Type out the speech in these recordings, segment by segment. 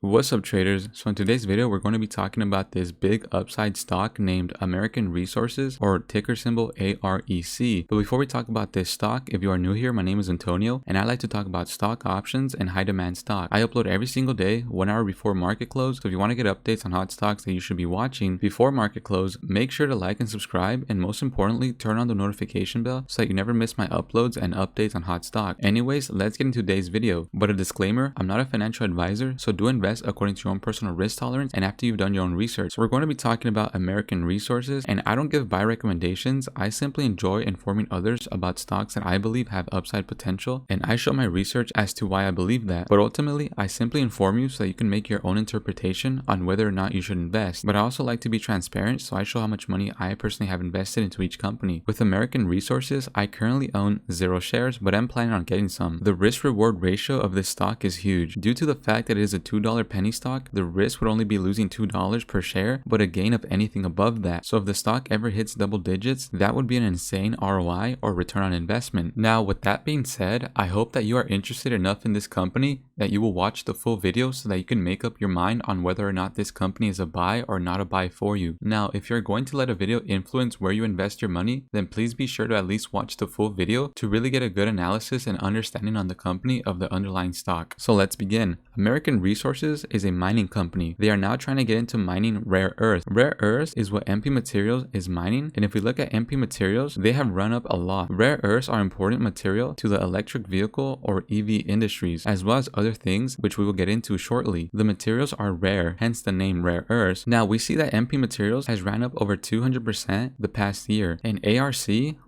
What's up, traders? So in today's video we're going to be talking about this big upside stock named American Resources, or ticker symbol AREC. But before we talk about this stock, if you are new here, my name is Antonio and I like to talk about stock options and high demand stock. I upload every single day 1 hour before market close, so if you want to get updates on hot stocks that you should be watching before market close, make sure to like and subscribe, and most importantly turn on the notification bell so that you never miss my uploads and updates on hot stock. Anyways, let's get into today's video. But a disclaimer, I'm not a financial advisor, so do invest according to your own personal risk tolerance and after you've done your own research. So we're going to be talking about American Resources, and I don't give buy recommendations. I simply enjoy informing others about stocks that I believe have upside potential, and I show my research as to why I believe that. But ultimately, I simply inform you so that you can make your own interpretation on whether or not you should invest. But I also like to be transparent, so I show how much money I personally have invested into each company. With American Resources, I currently own 0 shares, but I'm planning on getting some. The risk-reward ratio of this stock is huge. Due to the fact that it is a $2 penny stock, the risk would only be losing $2 per share, but a gain of anything above that. So if the stock ever hits double digits, that would be an insane ROI, or return on investment. Now, with that being said, I hope that you are interested enough in this company that you will watch the full video so that you can make up your mind on whether or not this company is a buy or not a buy for you. Now, if you're going to let a video influence where you invest your money, then please be sure to at least watch the full video to really get a good analysis and understanding on the company of the underlying stock. So let's begin. American Resources is a mining company. They are now trying to get into mining rare earth. Rare earth is what MP Materials is mining, and if we look at MP Materials, they have run up a lot. Rare earths are important material to the electric vehicle or EV industries, as well as other things which we will get into shortly. The materials are rare, hence the name rare earths. Now we see that MP Materials has ran up over 200% the past year, and ARC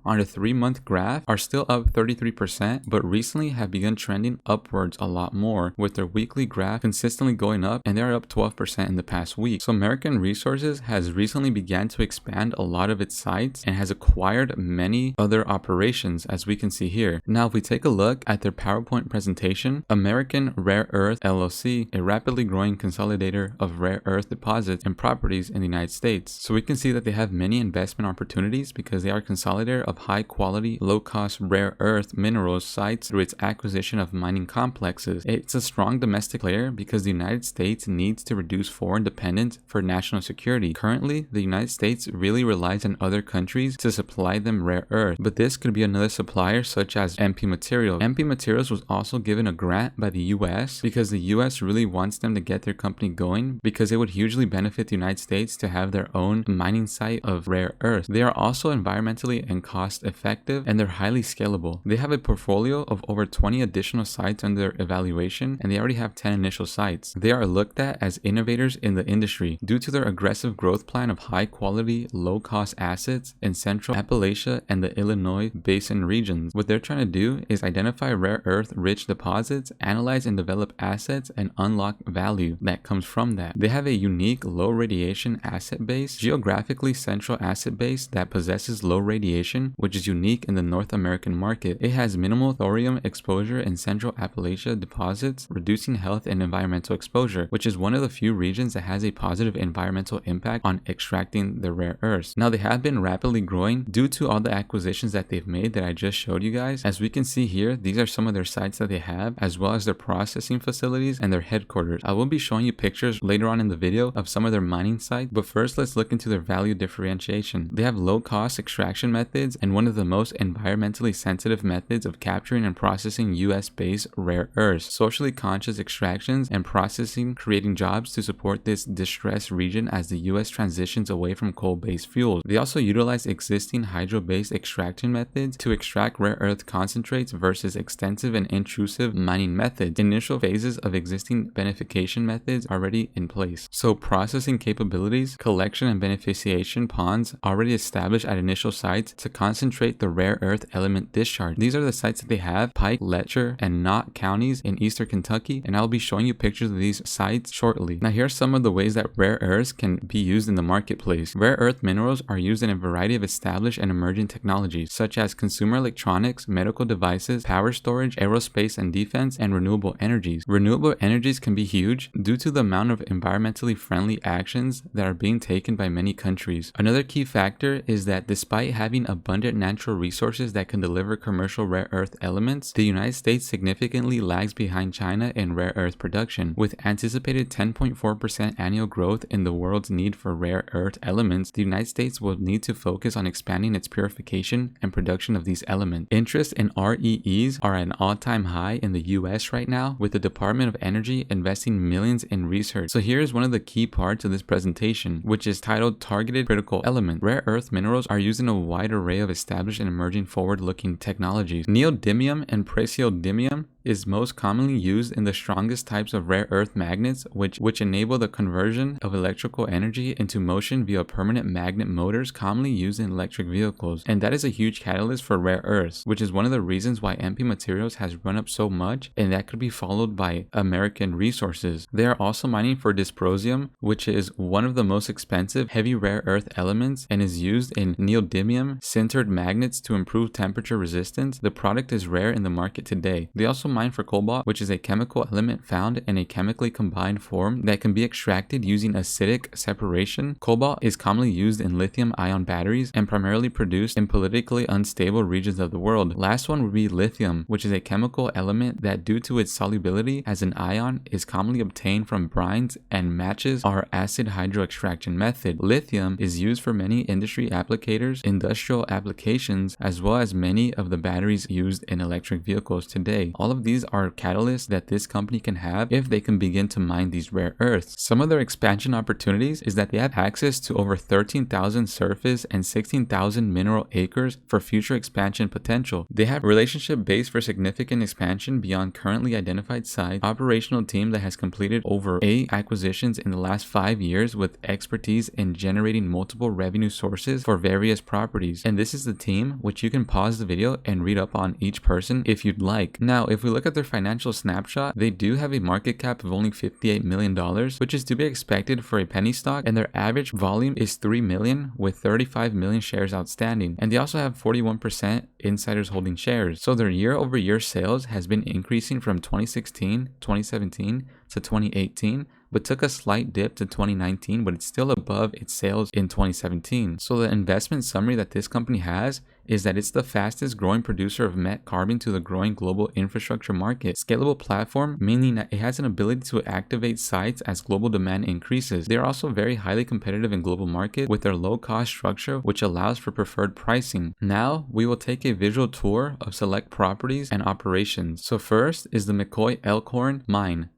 on a 3-month graph are still up 33%, but recently have begun trending upwards a lot more, with their weekly graph consistently going up, and they're up 12% in the past week. So American Resources has recently began to expand a lot of its sites and has acquired many other operations, as we can see here. Now if we take a look at their PowerPoint presentation, American Rare Earth LLC, a rapidly growing consolidator of rare earth deposits and properties in the United States. So we can see that they have many investment opportunities because they are a consolidator of high quality, low cost rare earth minerals sites through its acquisition of mining complexes. It's a strong domestic player because the United States needs to reduce foreign dependence for national security. Currently, the United States really relies on other countries to supply them rare earth, but this could be another supplier such as MP Materials. MP Materials was also given a grant by the US because the US really wants them to get their company going, because it would hugely benefit the United States to have their own mining site of rare earth. They are also environmentally and cost effective, and they're highly scalable. They have a portfolio of over 20 additional sites under evaluation, and they already have 10 initial sites. They are looked at as innovators in the industry due to their aggressive growth plan of high quality, low cost assets in Central Appalachia and the Illinois Basin regions. What they're trying to do is identify rare earth rich deposits, analyze and develop assets, and unlock value that comes from that. They have a unique low radiation asset base, geographically central asset base that possesses low radiation, which is unique in the North American market. It has minimal thorium exposure in Central Appalachia deposits, reducing health and environmental exposure, which is one of the few regions that has a positive environmental impact on extracting the rare earths. Now they have been rapidly growing due to all the acquisitions that they've made that I just showed you guys. As we can see here, these are some of their sites that they have, as well as their processing facilities and their headquarters. I will be showing you pictures later on in the video of some of their mining sites, but first let's look into their value differentiation. They have low cost extraction methods and one of the most environmentally sensitive methods of capturing and processing US-based rare earths. Socially conscious extractions and processing, creating jobs to support this distressed region as the US transitions away from coal-based fuels. They also utilize existing hydro-based extraction methods to extract rare earth concentrates versus extensive and intrusive mining methods. Initial phases of existing beneficiation methods already in place. So processing capabilities, collection and beneficiation ponds already established at initial sites to concentrate the rare earth element discharge. These are the sites that they have: Pike, Letcher, and Knott counties in eastern Kentucky, and I'll be showing you pictures of these sites shortly. Now here are some of the ways that rare earths can be used in the marketplace. Rare earth minerals are used in a variety of established and emerging technologies such as consumer electronics, medical devices, power storage, aerospace and defense, and renewable energies. Renewable energies can be huge due to the amount of environmentally friendly actions that are being taken by many countries. Another key factor is that despite having abundant natural resources that can deliver commercial rare earth elements, the United States significantly lags behind China in rare earth production, With anticipated 10.4% annual growth in the world's need for rare earth elements, the United States will need to focus on expanding its purification and production of these elements. Interest in REEs are at an all-time high in the US right now, with the Department of Energy investing millions in research. So here's one of the key parts of this presentation, which is titled Targeted Critical Element. Rare earth minerals are used in a wide array of established and emerging forward-looking technologies. Neodymium and praseodymium is most commonly used in the strongest types of rare earth magnets, which enable the conversion of electrical energy into motion via permanent magnet motors commonly used in electric vehicles. And that is a huge catalyst for rare earths, which is one of the reasons why MP Materials has run up so much, and that could be followed by American Resources. They are also mining for dysprosium, which is one of the most expensive heavy rare earth elements and is used in neodymium sintered magnets to improve temperature resistance. The product is rare in the market today. They also mine for cobalt, which is a chemical element found in a chemically combined form that can be extracted using acidic separation. Cobalt is commonly used in lithium-ion batteries and primarily produced in politically unstable regions of the world. Last one would be lithium, which is a chemical element that, due to its solubility as an ion, is commonly obtained from brines and matches our acid hydroextraction method. Lithium is used for many industry applicators, industrial applications, as well as many of the batteries used in electric vehicles today. All of these are catalysts that this company can have if they can begin to mine these rare earths. Some of their expansion opportunities is that they have access to over 13,000 surface and 16,000 mineral acres for future expansion potential. They have a relationship base for significant expansion beyond currently identified sites, operational team that has completed over 8 acquisitions in the last 5 years with expertise in generating multiple revenue sources for various properties. And this is the team, which you can pause the video and read up on each person if you'd like. Now, if we look at their financial snapshot, they do have a market cap of only $58 million, which is to be expected for a penny stock, and their average volume is 3 million with 35 million shares outstanding. And they also have 41% insiders holding shares. So their year-over-year sales has been increasing from 2017 to 2018, but took a slight dip to 2019, but it's still above its sales in 2017. So the investment summary that this company has is that it's the fastest growing producer of met carbon to the growing global infrastructure market. Scalable platform, meaning that it has an ability to activate sites as global demand increases. They are also very highly competitive in global market with their low cost structure, which allows for preferred pricing. Now we will take a visual tour of select properties and operations. So first is the McCoy Elkhorn mine.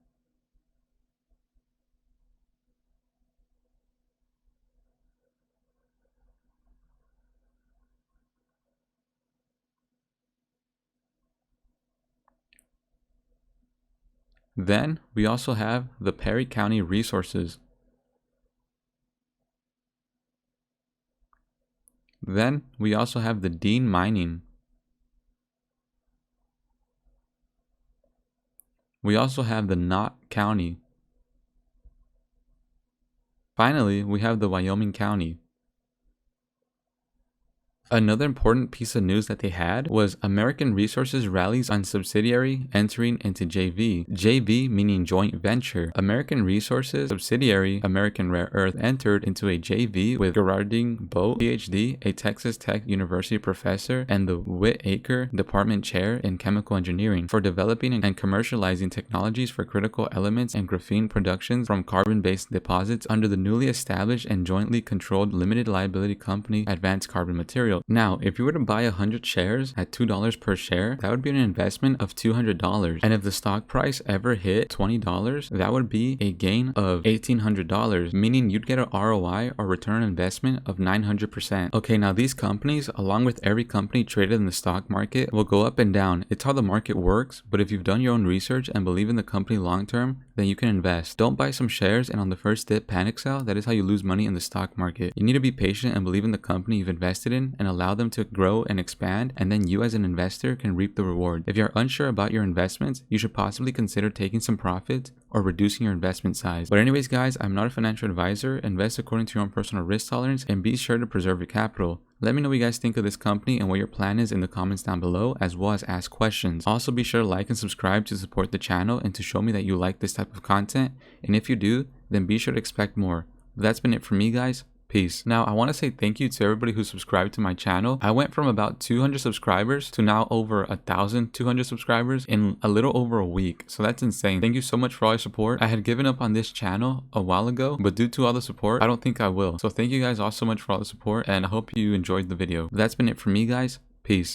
Then we also have the Perry County Resources. Then we also have the Dean Mining. We also have the Knott County. Finally, we have the Wyoming County. Another important piece of news that they had was American Resources rallies on subsidiary entering into JV. JV meaning joint venture. American Resources subsidiary American Rare Earth entered into a JV with Gerardine Boat, PhD, a Texas Tech University professor and the Whitaker Department Chair in Chemical Engineering, for developing and commercializing technologies for critical elements and graphene productions from carbon-based deposits under the newly established and jointly controlled limited liability company Advanced Carbon Materials. Now, if you were to buy 100 shares at $2 per share, that would be an investment of $200. And if the stock price ever hit $20, that would be a gain of $1,800, meaning you'd get an ROI or return on investment of 900%. Okay, now these companies, along with every company traded in the stock market, will go up and down. It's how the market works, but if you've done your own research and believe in the company long term, then you can invest. Don't buy some shares and on the first dip panic sell. That is how you lose money in the stock market. You need to be patient and believe in the company you've invested in and allow them to grow and expand, and then you as an investor can reap the reward. If you're unsure about your investments, you should possibly consider taking some profits or reducing your investment size. But anyways guys, I'm not a financial advisor. Invest according to your own personal risk tolerance and be sure to preserve your capital. Let me know what you guys think of this company and what your plan is in the comments down below, as well as ask questions. Also be sure to like and subscribe to support the channel and to show me that you like this type of content, and if you do, then be sure to expect more. But that's been it for me guys. Peace. Now, I want to say thank you to everybody who subscribed to my channel. I went from about 200 subscribers to now over 1,200 subscribers in a little over a week. So that's insane. Thank you so much for all your support. I had given up on this channel a while ago, but due to all the support, I don't think I will. So thank you guys all so much for all the support, and I hope you enjoyed the video. That's been it for me, guys. Peace.